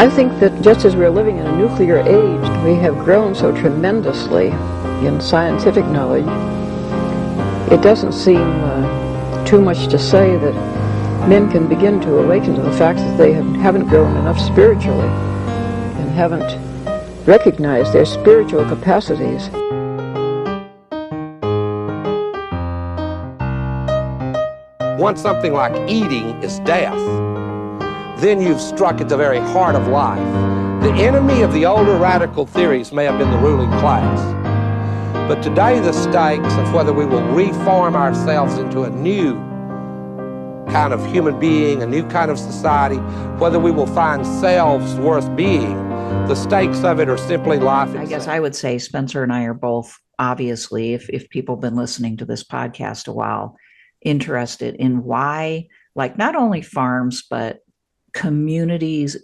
I think that just as we're living in a nuclear age, we have grown so tremendously in scientific knowledge. It doesn't seem too much to say that men can begin to awaken to the fact that they haven't grown enough spiritually and haven't recognized their spiritual capacities. Once something like eating is death, then you've struck at the very heart of life. The enemy of the older radical theories may have been the ruling class, but today the stakes of whether we will reform ourselves into a new kind of human being, a new kind of society, whether we will find selves worth being, the stakes of it are simply life itself. I guess I would say Spencer and I are both, obviously, if people have been listening to this podcast a while, interested in why, like, not only farms, but communities,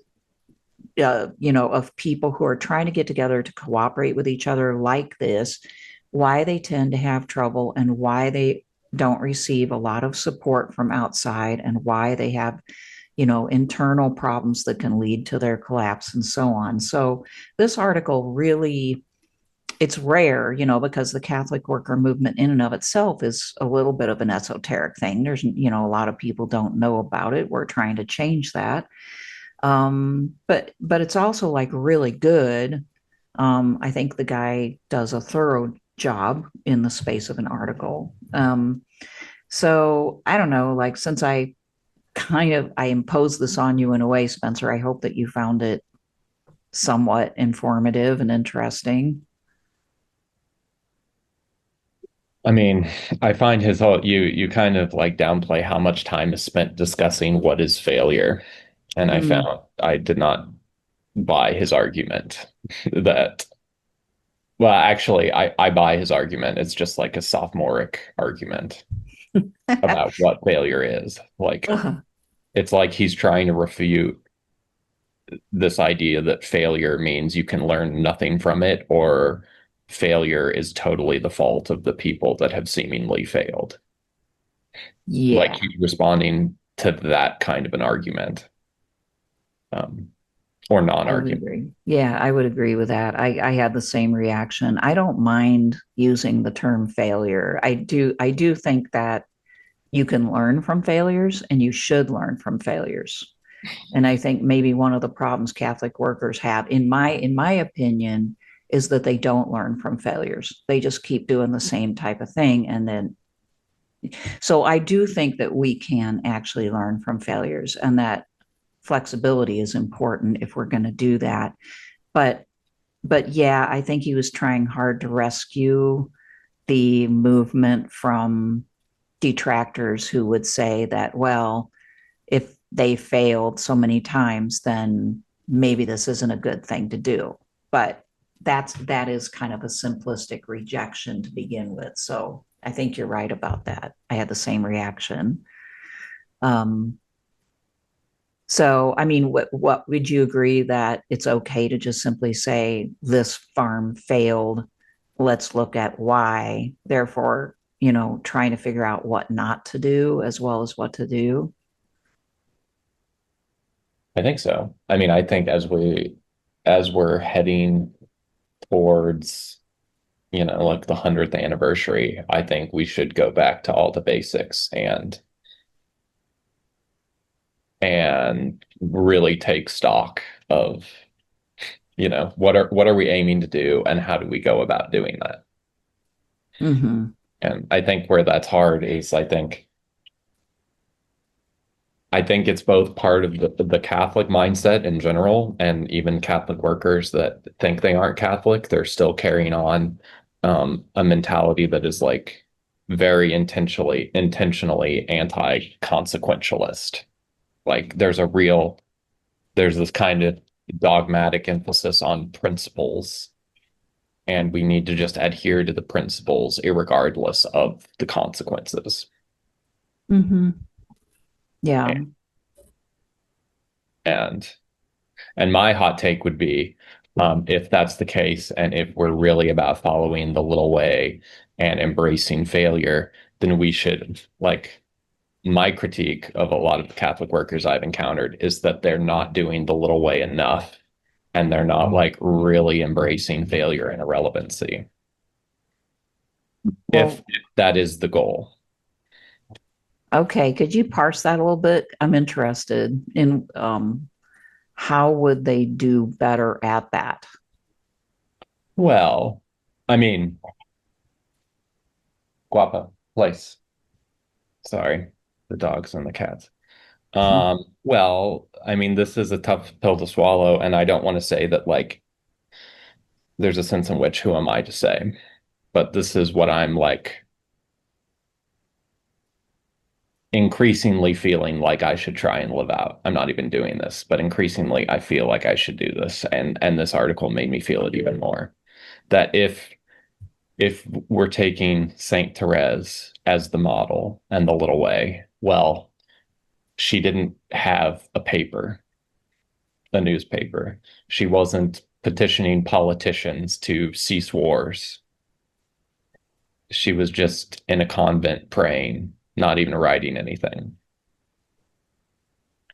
of people who are trying to get together to cooperate with each other like this, why they tend to have trouble and why they don't receive a lot of support from outside and why they have, internal problems that can lead to their collapse and so on. So this article really, it's rare, because the Catholic worker movement in and of itself is a little bit of an esoteric thing. There's, a lot of people don't know about it. We're trying to change that. But it's also like really good. I think the guy does a thorough job in the space of an article. So I don't know, like, since I imposed this on you in a way, Spencer, I hope that you found it somewhat informative and interesting. I mean, I find his whole, you kind of like downplay how much time is spent discussing what is failure. And I found I did not buy his argument that, well, actually, I buy his argument. It's just like a sophomoric argument about what failure is. Like, it's like he's trying to refute this idea that failure means you can learn nothing from it, or failure is totally the fault of the people that have seemingly failed. Yeah. Like, he's responding to that kind of an argument. Or non-argument. Yeah, I would agree with that. I had the same reaction. I don't mind using the term failure. I do think that you can learn from failures and you should learn from failures. And I think maybe one of the problems Catholic workers have, in my opinion, is that they don't learn from failures. They just keep doing the same type of thing. And then, so I do think that we can actually learn from failures, and that flexibility is important if we're going to do that. But yeah, I think he was trying hard to rescue the movement from detractors who would say that, well, if they failed so many times, then maybe this isn't a good thing to do. But that is kind of a simplistic rejection to begin with. So I think you're right about that. I had the same reaction. So, I mean, what would you agree that it's okay to just simply say this farm failed? Let's look at why. Therefore, trying to figure out what not to do as well as what to do. I think so. I mean, I think as we're heading towards, like the 100th anniversary, I think we should go back to all the basics and really take stock of, what are we aiming to do and how do we go about doing that? Mm-hmm. And I think where that's hard is, I think it's both part of the Catholic mindset in general, and even Catholic workers that think they aren't Catholic, they're still carrying on a mentality that is like very intentionally anti-consequentialist. Like, there's this kind of dogmatic emphasis on principles, and we need to just adhere to the principles irregardless of the consequences. Mm-hmm. Yeah. And my hot take would be, if that's the case, and if we're really about following the little way and embracing failure, then we should, like, my critique of a lot of the Catholic workers I've encountered is that they're not doing the little way enough, and they're not like really embracing failure and irrelevancy. Well, If that is the goal. okay, could you parse that a little bit? I'm interested in how would they do better at that? Well, I mean, guapa, place. Sorry, the dogs and the cats. Well, I mean, this is a tough pill to swallow, and I don't want to say that like there's a sense in which who am I to say, but this is what I'm like increasingly feeling like I should try and live out. I'm not even doing this, but increasingly I feel like I should do this, and this article made me feel it even more. That if we're taking Saint Therese as the model and the little way, well, she didn't have a newspaper. She wasn't petitioning politicians to cease wars. She was just in a convent praying, not even writing anything.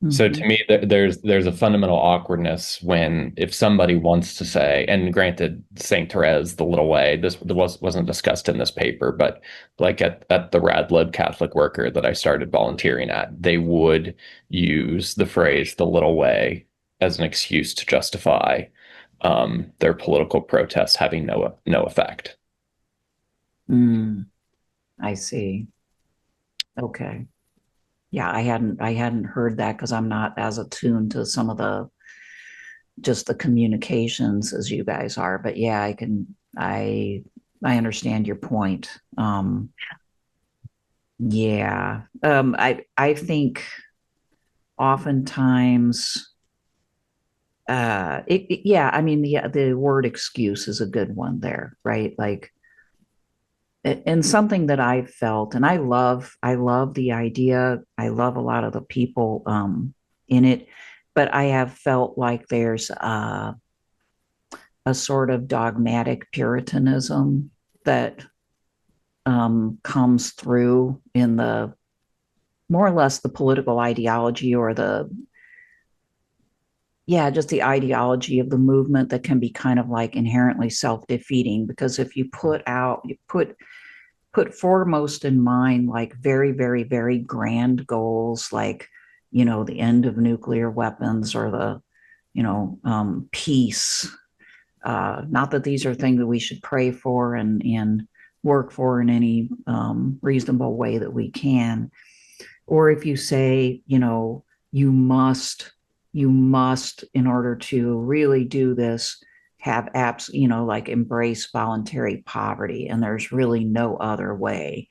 So to Mhm. me, there's a fundamental awkwardness when if somebody wants to say, and granted, Saint Therese, the little way, this wasn't discussed in this paper, but like at the Radlib Catholic Worker that I started volunteering at, they would use the phrase "the little way" as an excuse to justify their political protests having no effect. Mm, I see. Okay. Yeah, I hadn't heard that because I'm not as attuned to some of the just the communications as you guys are. But yeah, I understand your point. Yeah. I think oftentimes yeah, I mean the word excuse is a good one there, right? Like and something that I felt, and I love the idea. I love a lot of the people in it, but I have felt like there's a sort of dogmatic Puritanism that comes through in the more or less the political ideology or the yeah, just the ideology of the movement that can be kind of like inherently self-defeating because if you put foremost in mind like very, very, very grand goals like, the end of nuclear weapons or the, peace. Not that these are things that we should pray for and work for in any reasonable way that we can. Or if you say, you must, you must, in order to really do this, have apps, like embrace voluntary poverty, and there's really no other way.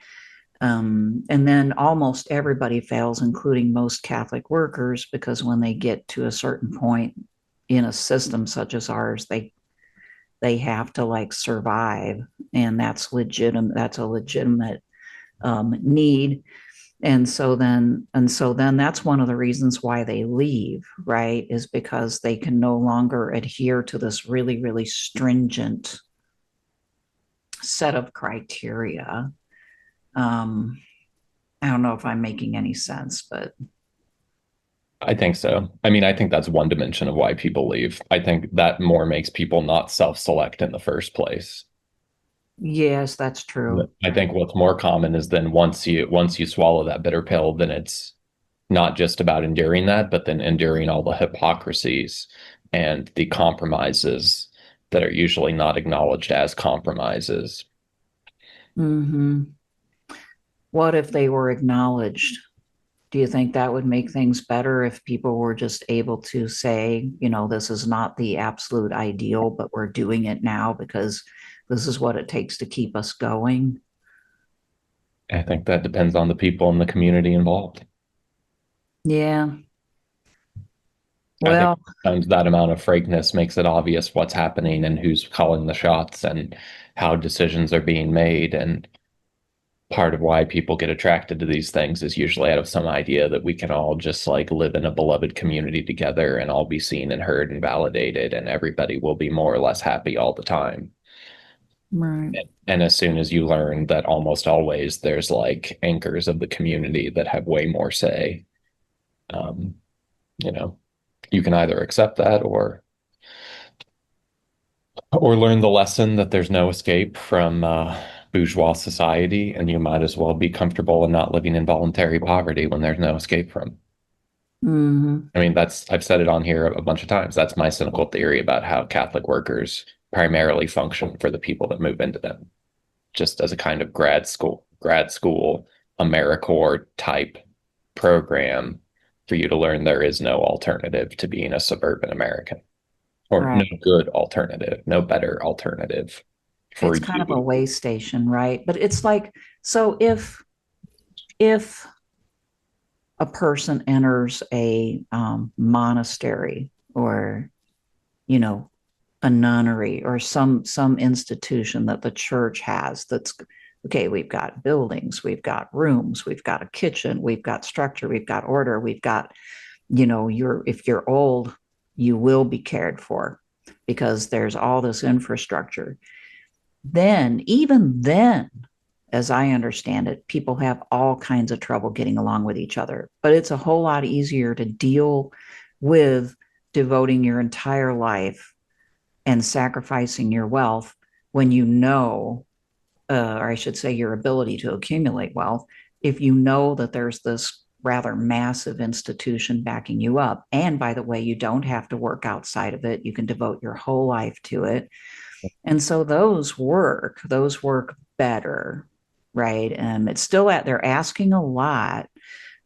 And then almost everybody fails, including most Catholic workers, because when they get to a certain point in a system such as ours, they have to like survive, and that's legitimate. That's a legitimate need. And so then that's one of the reasons why they leave, right? Is because they can no longer adhere to this really, really stringent set of criteria. Um, I don't know if I'm making any sense, but I think so. I mean, I think that's one dimension of why people leave. I think that more makes people not self-select in the first place. yes, that's true. I think what's more common is then once you swallow that bitter pill, then it's not just about enduring that, but then enduring all the hypocrisies and the compromises that are usually not acknowledged as compromises. Hmm. What if they were acknowledged? Do you think that would make things better if people were just able to say, this is not the absolute ideal, but we're doing it now because this is what it takes to keep us going? I think that depends on the people in the community involved. Yeah. I think Well, sometimes that amount of frankness makes it obvious what's happening and who's calling the shots and how decisions are being made. And part of why people get attracted to these things is usually out of some idea that we can all just like live in a beloved community together and all be seen and heard and validated, and everybody will be more or less happy all the time. Right. And as soon as you learn that almost always there's like anchors of the community that have way more say, um, you know, you can either accept that or learn the lesson that there's no escape from bourgeois society, and you might as well be comfortable and not living in voluntary poverty when there's no escape from. Hmm. I mean, I've said it on here a bunch of times. That's my cynical theory about how Catholic workers primarily function for the people that move into them, just as a kind of grad school AmeriCorps type program for you to learn there is no alternative to being a suburban American, or no Right. good alternative, no better alternative for It's kind of a you. way station, right? But it's like, so if a person enters a monastery, or you know, a nunnery, or some institution that the church has, that's okay, we've got buildings, we've got rooms, we've got a kitchen, we've got structure, we've got order, we've got, you're, if you're old, you will be cared for because there's all this infrastructure. Then, even then, as I understand it, people have all kinds of trouble getting along with each other. But it's a whole lot easier to deal with devoting your entire life and sacrificing your wealth when you know, or I should say, your ability to accumulate wealth, if you know that there's this rather massive institution backing you up. And by the way, you don't have to work outside of it, you can devote your whole life to it. And so those work better, right? And it's still at, they're asking a lot,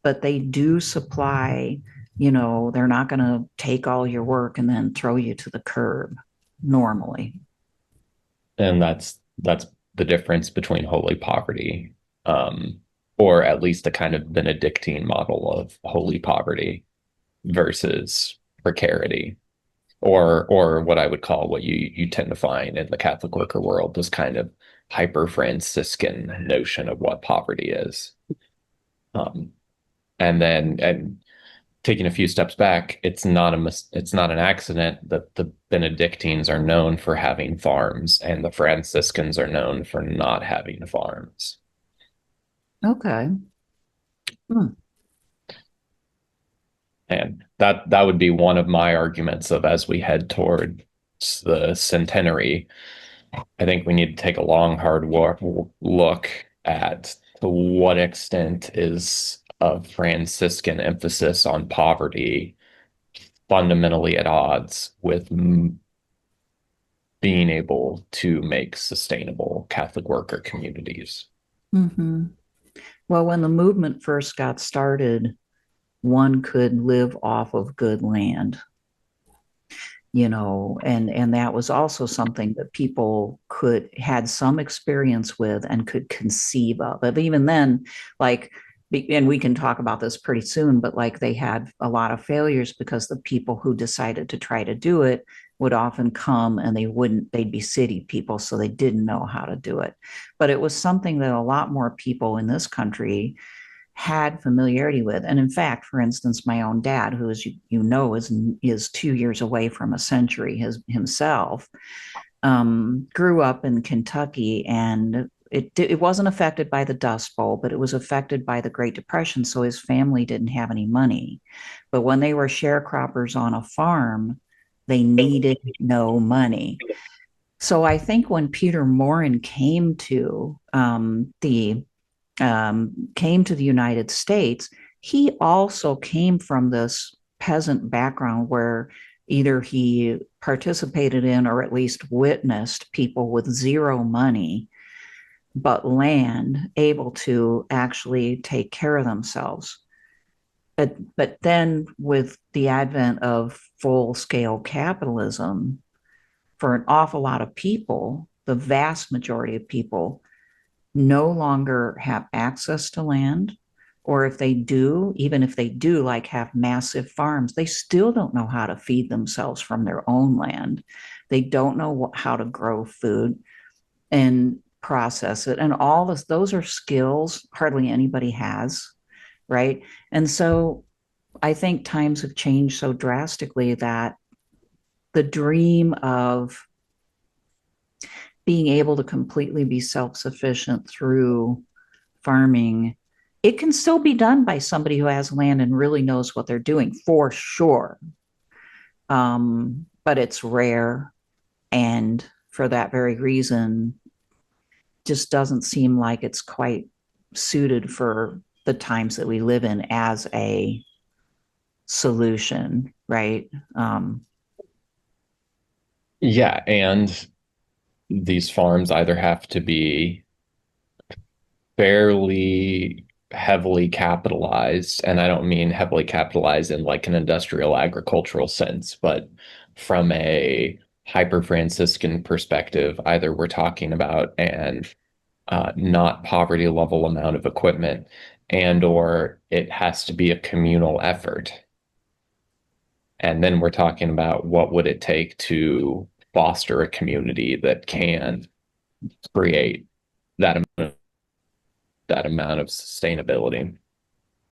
but they do supply, they're not going to take all your work and then throw you to the curb normally. And that's the difference between holy poverty, um, or at least a kind of Benedictine model of holy poverty versus precarity, or what I would call what you tend to find in the Catholic worker world, this kind of hyper Franciscan notion of what poverty is. Um, and taking a few steps back, it's not an accident that the Benedictines are known for having farms and the Franciscans are known for not having farms. Okay. Hmm. And that would be one of my arguments of, as we head towards the centenary, I think we need to take a long, hard look at to what extent is a Franciscan emphasis on poverty fundamentally at odds with being able to make sustainable Catholic worker communities. Mm-hmm. Well, when the movement first got started, one could live off of good land, and that was also something that people could had some experience with and could conceive of. But even then, like, and we can talk about this pretty soon, but like, they had a lot of failures because the people who decided to try to do it would often come and they'd be city people, so they didn't know how to do it. But it was something that a lot more people in this country had familiarity with. And in fact, for instance, my own dad, who, as is 2 years away from a century himself, grew up in Kentucky, and it wasn't affected by the Dust Bowl, but it was affected by the Great Depression. So his family didn't have any money. But when they were sharecroppers on a farm, they needed no money. So I think when Peter Morin came to the United States, he also came from this peasant background where either he participated in or at least witnessed people with zero money but land, able to actually take care of themselves. But then with the advent of full scale capitalism, for an awful lot of people, the vast majority of people no longer have access to land, or if they do, even if they do, like, have massive farms, they still don't know how to feed themselves from their own land. They don't know how to grow food and process it, and all this, those are skills hardly anybody has, right? And so I think times have changed so drastically that the dream of being able to completely be self-sufficient through farming, it can still be done by somebody who has land and really knows what they're doing, for sure. But it's rare, and for that very reason, just doesn't seem like it's quite suited for the times that we live in as a solution, right? Yeah, and these farms either have to be fairly heavily capitalized, and I don't mean heavily capitalized in like an industrial agricultural sense, but from a hyper Franciscan perspective, either we're talking about an not poverty level amount of equipment, and or it has to be a communal effort. And then we're talking about what would it take to foster a community that can create that amount of sustainability.